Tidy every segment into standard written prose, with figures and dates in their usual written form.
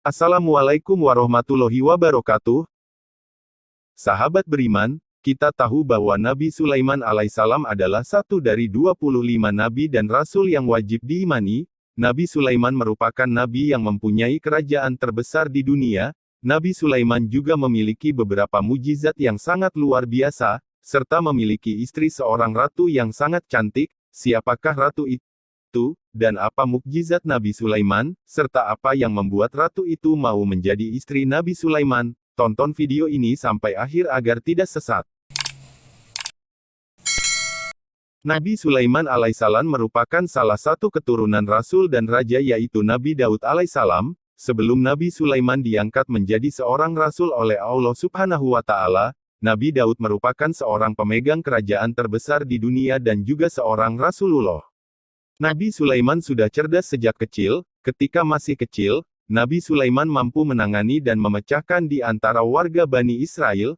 Assalamualaikum warahmatullahi wabarakatuh. Sahabat beriman, kita tahu bahwa Nabi Sulaiman alaihissalam adalah satu dari 25 nabi dan rasul yang wajib diimani. Nabi Sulaiman merupakan nabi yang mempunyai kerajaan terbesar di dunia. Nabi Sulaiman juga memiliki beberapa mujizat yang sangat luar biasa, serta memiliki istri seorang ratu yang sangat cantik. Siapakah ratu itu, dan apa mukjizat Nabi Sulaiman, serta apa yang membuat ratu itu mau menjadi istri Nabi Sulaiman? Tonton video ini sampai akhir agar tidak sesat. Nabi Sulaiman alaihissalam merupakan salah satu keturunan rasul dan raja yaitu Nabi Daud alaihissalam. Sebelum Nabi Sulaiman diangkat menjadi seorang rasul oleh Allah Subhanahu wa Ta'ala, Nabi Daud merupakan seorang pemegang kerajaan terbesar di dunia dan juga seorang Rasulullah. Nabi Sulaiman sudah cerdas sejak kecil. Ketika masih kecil, Nabi Sulaiman mampu menangani dan memecahkan di antara warga Bani Israel.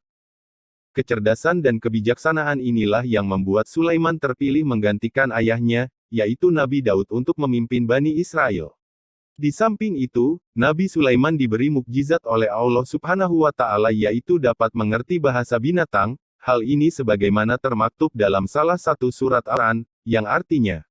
Kecerdasan dan kebijaksanaan inilah yang membuat Sulaiman terpilih menggantikan ayahnya, yaitu Nabi Daud untuk memimpin Bani Israel. Di samping itu, Nabi Sulaiman diberi mukjizat oleh Allah Subhanahu wa Ta'ala yaitu dapat mengerti bahasa binatang. Hal ini sebagaimana termaktub dalam salah satu surat Al-Quran, yang artinya,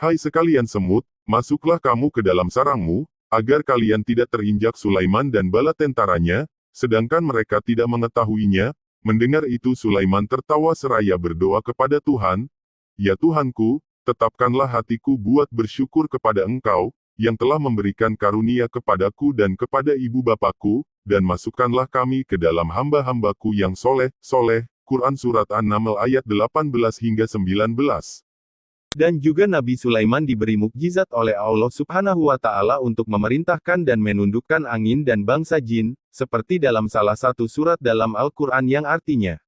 Hai sekalian semut, masuklah kamu ke dalam sarangmu, agar kalian tidak terinjak Sulaiman dan bala tentaranya, sedangkan mereka tidak mengetahuinya. Mendengar itu Sulaiman tertawa seraya berdoa kepada Tuhan, Ya Tuhanku, tetapkanlah hatiku buat bersyukur kepada Engkau, yang telah memberikan karunia kepadaku dan kepada ibu bapakku, dan masukkanlah kami ke dalam hamba-hambaku yang soleh. Quran Surat An-Naml ayat 18 hingga 19. Dan juga Nabi Sulaiman diberi mukjizat oleh Allah Subhanahu wa Ta'ala untuk memerintahkan dan menundukkan angin dan bangsa jin, seperti dalam salah satu surat dalam Al-Quran yang artinya,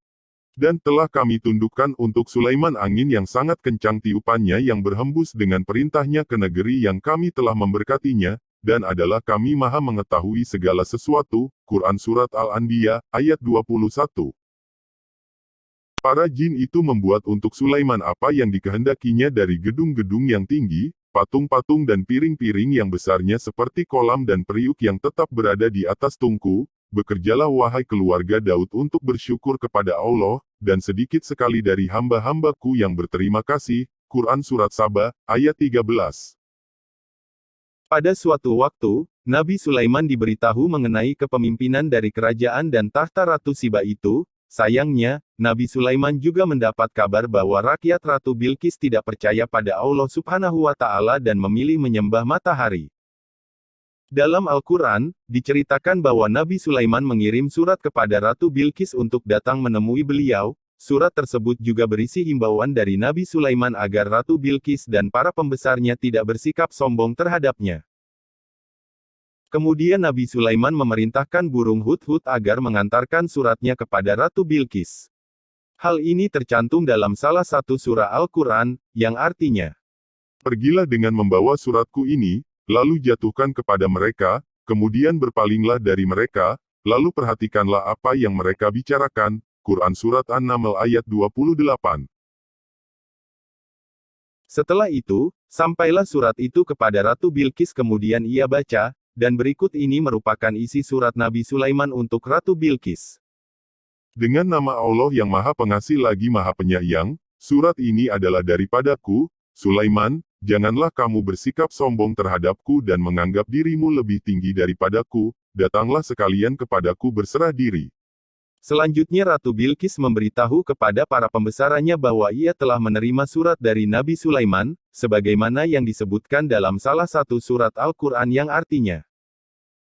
Dan telah kami tundukkan untuk Sulaiman angin yang sangat kencang tiupannya yang berhembus dengan perintahnya ke negeri yang kami telah memberkatinya, dan adalah kami maha mengetahui segala sesuatu. Quran Surat Al-Anbiya, ayat 21. Para jin itu membuat untuk Sulaiman apa yang dikehendakinya dari gedung-gedung yang tinggi, patung-patung dan piring-piring yang besarnya seperti kolam dan periuk yang tetap berada di atas tungku. Bekerjalah wahai keluarga Daud untuk bersyukur kepada Allah, dan sedikit sekali dari hamba-hambaku yang berterima kasih. Quran Surat Saba, ayat 13. Pada suatu waktu, Nabi Sulaiman diberitahu mengenai kepemimpinan dari kerajaan dan tahta Ratu Siba itu. Sayangnya, Nabi Sulaiman juga mendapat kabar bahwa rakyat Ratu Bilqis tidak percaya pada Allah Subhanahu wa Ta'ala dan memilih menyembah matahari. Dalam Al-Quran, diceritakan bahwa Nabi Sulaiman mengirim surat kepada Ratu Bilqis untuk datang menemui beliau. Surat tersebut juga berisi himbauan dari Nabi Sulaiman agar Ratu Bilqis dan para pembesarnya tidak bersikap sombong terhadapnya. Kemudian Nabi Sulaiman memerintahkan burung hudhud agar mengantarkan suratnya kepada Ratu Bilqis. Hal ini tercantum dalam salah satu surah Al-Quran, yang artinya, Pergilah dengan membawa suratku ini, lalu jatuhkan kepada mereka, kemudian berpalinglah dari mereka, lalu perhatikanlah apa yang mereka bicarakan. Quran Surat An-Naml ayat 28. Setelah itu, sampailah surat itu kepada Ratu Bilqis kemudian ia baca, dan berikut ini merupakan isi surat Nabi Sulaiman untuk Ratu Bilqis. Dengan nama Allah yang Maha Pengasih lagi Maha Penyayang, surat ini adalah daripadaku, Sulaiman, janganlah kamu bersikap sombong terhadapku dan menganggap dirimu lebih tinggi daripadaku, datanglah sekalian kepadaku berserah diri. Selanjutnya Ratu Bilqis memberitahu kepada para pembesarannya bahwa ia telah menerima surat dari Nabi Sulaiman, sebagaimana yang disebutkan dalam salah satu surat Al-Quran yang artinya,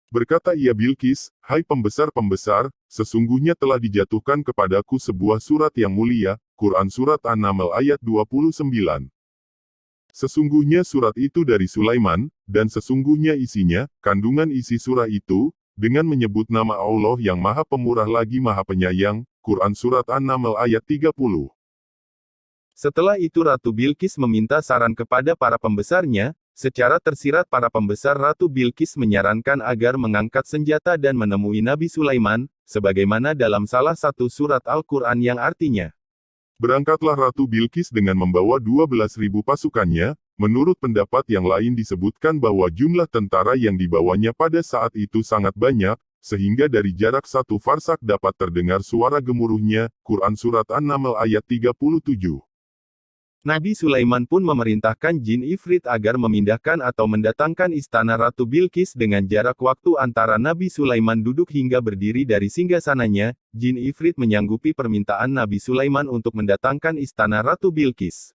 Berkata ia Bilqis, Hai pembesar-pembesar, sesungguhnya telah dijatuhkan kepadaku sebuah surat yang mulia. Quran Surat An-Naml ayat 29. Sesungguhnya surat itu dari Sulaiman, dan sesungguhnya isinya, kandungan isi surah itu, dengan menyebut nama Allah yang Maha Pemurah lagi Maha Penyayang. Quran Surat An-Naml ayat 30. Setelah itu Ratu Bilqis meminta saran kepada para pembesarnya. Secara tersirat para pembesar Ratu Bilqis menyarankan agar mengangkat senjata dan menemui Nabi Sulaiman, sebagaimana dalam salah satu surat Al-Quran yang artinya, Berangkatlah Ratu Bilqis dengan membawa 12.000 pasukannya, Menurut pendapat yang lain disebutkan bahwa jumlah tentara yang dibawanya pada saat itu sangat banyak, sehingga dari jarak 1 farsak dapat terdengar suara gemuruhnya. Quran Surat An-Naml ayat 37. Nabi Sulaiman pun memerintahkan jin Ifrit agar memindahkan atau mendatangkan istana Ratu Bilqis dengan jarak waktu antara Nabi Sulaiman duduk hingga berdiri dari singgasananya. Jin Ifrit menyanggupi permintaan Nabi Sulaiman untuk mendatangkan istana Ratu Bilqis.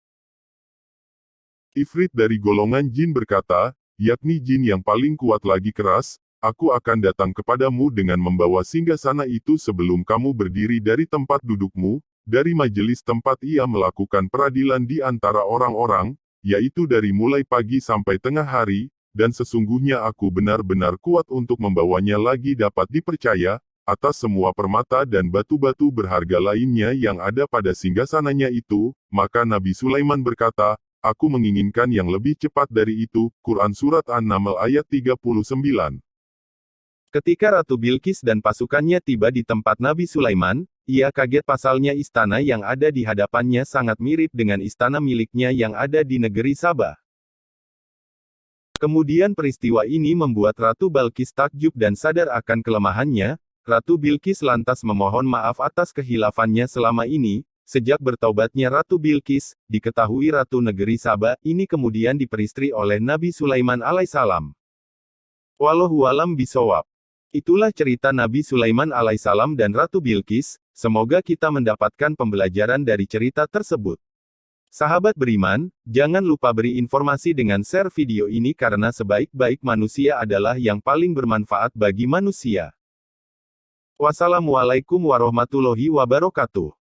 Ifrit dari golongan jin berkata, yakni jin yang paling kuat lagi keras, aku akan datang kepadamu dengan membawa singgasana itu sebelum kamu berdiri dari tempat dudukmu, dari majelis tempat ia melakukan peradilan di antara orang-orang, yaitu dari mulai pagi sampai tengah hari, dan sesungguhnya aku benar-benar kuat untuk membawanya lagi dapat dipercaya, atas semua permata dan batu-batu berharga lainnya yang ada pada singgasananya itu. Maka Nabi Sulaiman berkata, aku menginginkan yang lebih cepat dari itu. Quran Surat An-Naml ayat 39. Ketika Ratu Bilqis dan pasukannya tiba di tempat Nabi Sulaiman, ia kaget pasalnya istana yang ada di hadapannya sangat mirip dengan istana miliknya yang ada di negeri Sabah. Kemudian peristiwa ini membuat Ratu Bilqis takjub dan sadar akan kelemahannya. Ratu Bilqis lantas memohon maaf atas kehilafannya selama ini. Sejak bertaubatnya Ratu Bilqis, diketahui Ratu Negeri Sabah ini kemudian diperistri oleh Nabi Sulaiman alaihissalam. Wallahu a'lam bishawab. Itulah cerita Nabi Sulaiman alaihissalam dan Ratu Bilqis. Semoga kita mendapatkan pembelajaran dari cerita tersebut. Sahabat beriman, jangan lupa beri informasi dengan share video ini karena sebaik-baik manusia adalah yang paling bermanfaat bagi manusia. Wassalamualaikum warahmatullahi wabarakatuh.